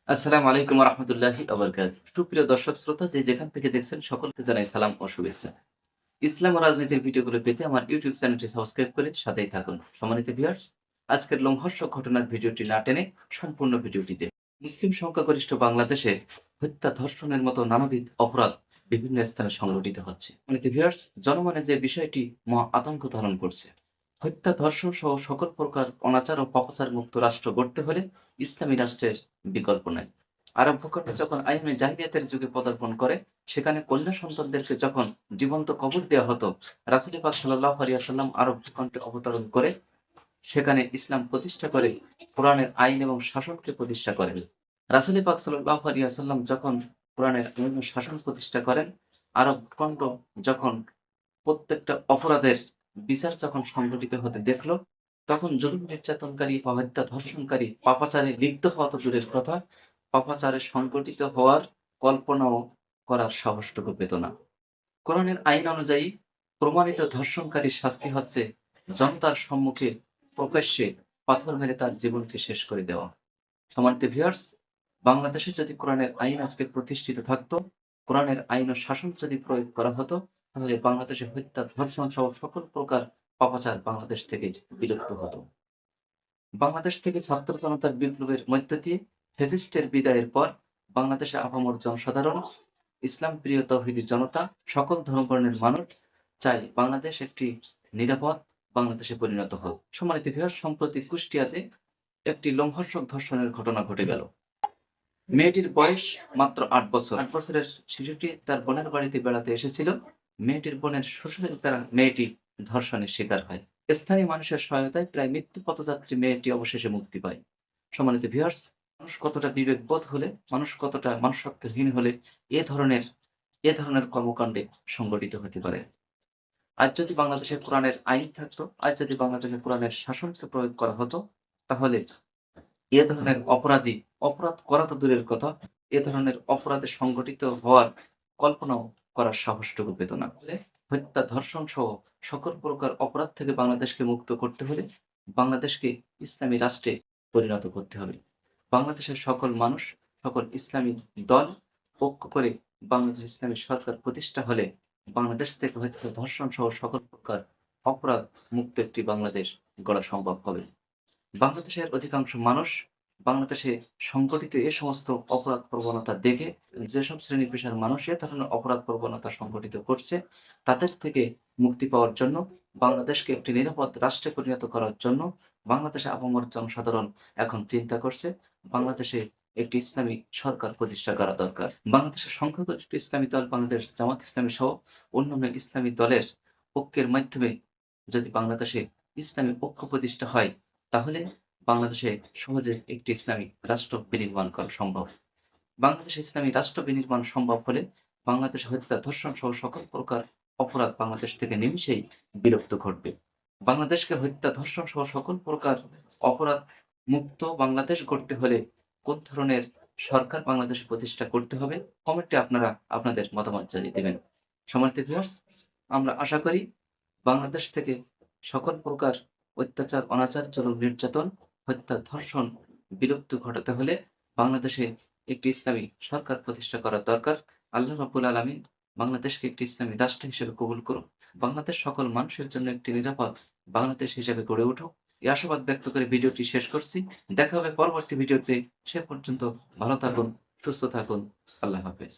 আসসালামু আলাইকুম ওয়া রাহমাতুল্লাহি ওয়া বারাকাতুহু। সুপ্রিয় দর্শক শ্রোতা যে যেখান থেকে দেখছেন সকলকে জানাই সালাম ও শুভেচ্ছা। ইসলাম ও রাজনীতির ভিডিওগুলো পেতে আমার ইউটিউব চ্যানেলটি সাবস্ক্রাইব করে সাথেই থাকুন। সম্মানিত ভিউয়ার্স, আজকের লোমহর্ষক ঘটনার ভিডিওটি না টেনে সম্পূর্ণ ভিডিওটি দেখুন। মুসলিম সংখ্যাগরিষ্ঠ বাংলাদেশে হত্যা, ধর্ষণের মতো নানাবিধ অপরাধ বিভিন্ন স্থানে সংঘটিত হচ্ছে। সম্মানিত ভিউয়ার্স, জনমনে যে বিষয়টি মহা আতঙ্ক ধারণ করছে। হত্যা, ধর্ষণ সহ সকল প্রকার অনাচার ও পাপাচার মুক্ত রাষ্ট্র গড়তে হলে ইসলামী রাষ্ট্রের বিকল্প নাই। আরব ভূখণ্ড যখন আইমে জাহিলিয়াতের যুগে পদার্পণ করে, সেখানে কন্যা সন্তানদেরকে যখন জীবন্ত কবর দেওয়া হতো, রাসূল পাক সাল্লাল্লাহু আলাইহি ওয়াসাল্লাম আরব ভূখণ্ডে অবতরণ করে সেখানে ইসলাম প্রতিষ্ঠা করে কোরআনের আইন এবং শাসনকে প্রতিষ্ঠা করেন। রাসূল পাক সাল্লাল্লাহু আলাইহি ওয়াসাল্লাম যখন কোরআনের আইন ও শাসন প্রতিষ্ঠা করেন, আরব ভূখণ্ড যখন প্রত্যেকটা অপরাধের বিচার যখন সংঘটিত হতে দেখল, তখন জুলুম নির্যাতনকারী বা হত্যা ধর্ষণকারী পাপাচারে লিপ্ত হওয়া তো দূরের কথা, পাপাচারে সংঘটিত হওয়ার কল্পনাও করার সাহসটুকু পেত না। কোরআনের আইন অনুযায়ী প্রমাণিত ধর্ষণকারীর শাস্তি হচ্ছে জনতার সম্মুখে প্রকাশ্যে পাথর মেরে তার জীবনকে শেষ করে দেওয়া। সম্মানিত ভিউয়ার্স, বাংলাদেশে যদি কোরআনের আইন আজকে প্রতিষ্ঠিত থাকতো, কোরআনের আইন ও শাসন যদি প্রয়োগ করা হতো, তাহলে বাংলাদেশে হত্যা, ধর্ষণ সহ সকল প্রকার পাপাচার বাংলাদেশ থেকে বিলুপ্ত হতো। বাংলাদেশ থেকে ছাত্র জনতার বিপ্লবের মধ্য দিয়ে ফ্যাসিস্টের বিদায়ের পর বাংলাদেশে আপামর জনসাধারণ, ইসলাম প্রিয় তৌহিদি জনতা, সকল ধর্মবর্ণের মানুষ চায় বাংলাদেশ একটি নিরাপদ বাংলাদেশে পরিণত হোক। সম্মানিত ভিউয়ার্স, সম্প্রতি কুষ্টিয়াতে একটি লোমহর্ষক ধর্ষণের ঘটনা ঘটে গেল। মেয়েটির বয়স মাত্র ৮ বছর। ৮ বছরের শিশুটি তার বোনের বাড়িতে বেড়াতে এসেছিল। মেয়েটির বোনের শ্বশুরের দ্বারা মেয়েটি ধর্ষণের শিকার হয়। স্থানীয় মানুষের সহায়তায় প্রায় মৃত্যু পথযাত্রী মেয়েটি অবশেষে মুক্তি পায়। সম্মানিত ভিউয়ার্স, মানুষ কতটা বিবেকবোধ হলে, মানুষ কতটা মনুষ্যত্বহীন হলে এ ধরনের কর্মকাণ্ডে সংগঠিত হতে পারে। আজ যদি বাংলাদেশে কোরআনের আইন থাকতো, আজ যদি বাংলাদেশে কোরআনের শাসনকে প্রয়োগ করা হতো, তাহলে এ ধরনের অপরাধ করা তো দূরের কথা, এ ধরনের অপরাধে সংগঠিত হওয়ার কল্পনাও করার সাহসটুকু পেত না। হত্যা, ধর্ষণ সহ সকল প্রকার অপরাধ থেকে বাংলাদেশকে মুক্ত করতে হলে বাংলাদেশকে ইসলামী রাষ্ট্রে পরিণত করতে হবে। বাংলাদেশের সকল মানুষ, সকল ইসলামী দল ঐক্য করে বাংলাদেশ ইসলামী সরকার প্রতিষ্ঠা হলে বাংলাদেশ থেকে হত্যা, ধর্ষণ সহ সকল প্রকার অপরাধ মুক্ত একটি বাংলাদেশ গড়া সম্ভব হবে। বাংলাদেশের অধিকাংশ মানুষ বাংলাদেশে সংঘটিত এ সমস্ত অপরাধ প্রবণতা দেখে, যেসব শ্রেণী পেশার মানুষ এ ধরনের অপরাধ প্রবণতা সংঘটিত করছে, তাদের থেকে মুক্তি পাওয়ার জন্য, বাংলাদেশকে একটি নিরাপদ রাষ্ট্রে পরিণত করার জন্য বাংলাদেশে আপামর জনসাধারণ এখন চিন্তা করছে বাংলাদেশে একটি ইসলামী সরকার প্রতিষ্ঠা করা দরকার। বাংলাদেশের সংখ্যাগরিষ্ঠ ইসলামী দল বাংলাদেশ জামাত ইসলামী সহ অন্যান্য ইসলামী দলের ঐক্যের মাধ্যমে যদি বাংলাদেশে ইসলামী ঐক্য প্রতিষ্ঠা হয়, তাহলে বাংলাদেশে সহজে একটি ইসলামী রাষ্ট্র বিনির্মাণ করা সম্ভব। বাংলাদেশে ইসলামী রাষ্ট্র বিনির্মাণ সম্ভব হলে বাংলাদেশে হত্যা, ধর্ষণ সহ সকল প্রকার অপরাধ বাংলাদেশ থেকে নিমিষেই বিলুপ্ত ঘটবে। বাংলাদেশকে হত্যা, ধর্ষণ সহ সকল প্রকার অপরাধ মুক্ত বাংলাদেশ গড়তে হলে কোন ধরনের সরকার বাংলাদেশে প্রতিষ্ঠা করতে হবে, কমেন্টে আপনারা আপনাদের মতামত জানিয়ে দেবেন। সম্মানিত ভিউয়ার্স, আমরা আশা করি বাংলাদেশ থেকে সকল প্রকার অত্যাচার, অনাচার, জুলুম, নির্যাতন, হত্যা, ধর্ষণ বিলুপ্ত ঘটাতে হলে বাংলাদেশে একটি ইসলামী সরকার প্রতিষ্ঠা করা দরকার। আল্লাহ রাব্বুল আলামিন বাংলাদেশকে একটি ইসলামী রাষ্ট্র হিসেবে কবুল করুন। বাংলাদেশ সকল মানুষের জন্য একটি নিরাপদ বাংলাদেশ হিসেবে গড়ে উঠুক। এই আশাবাদ ব্যক্ত করে ভিডিওটি শেষ করছি। দেখা হবে পরবর্তী ভিডিওতে। সে পর্যন্ত ভালো থাকুন, সুস্থ থাকুন। আল্লাহ হাফেজ।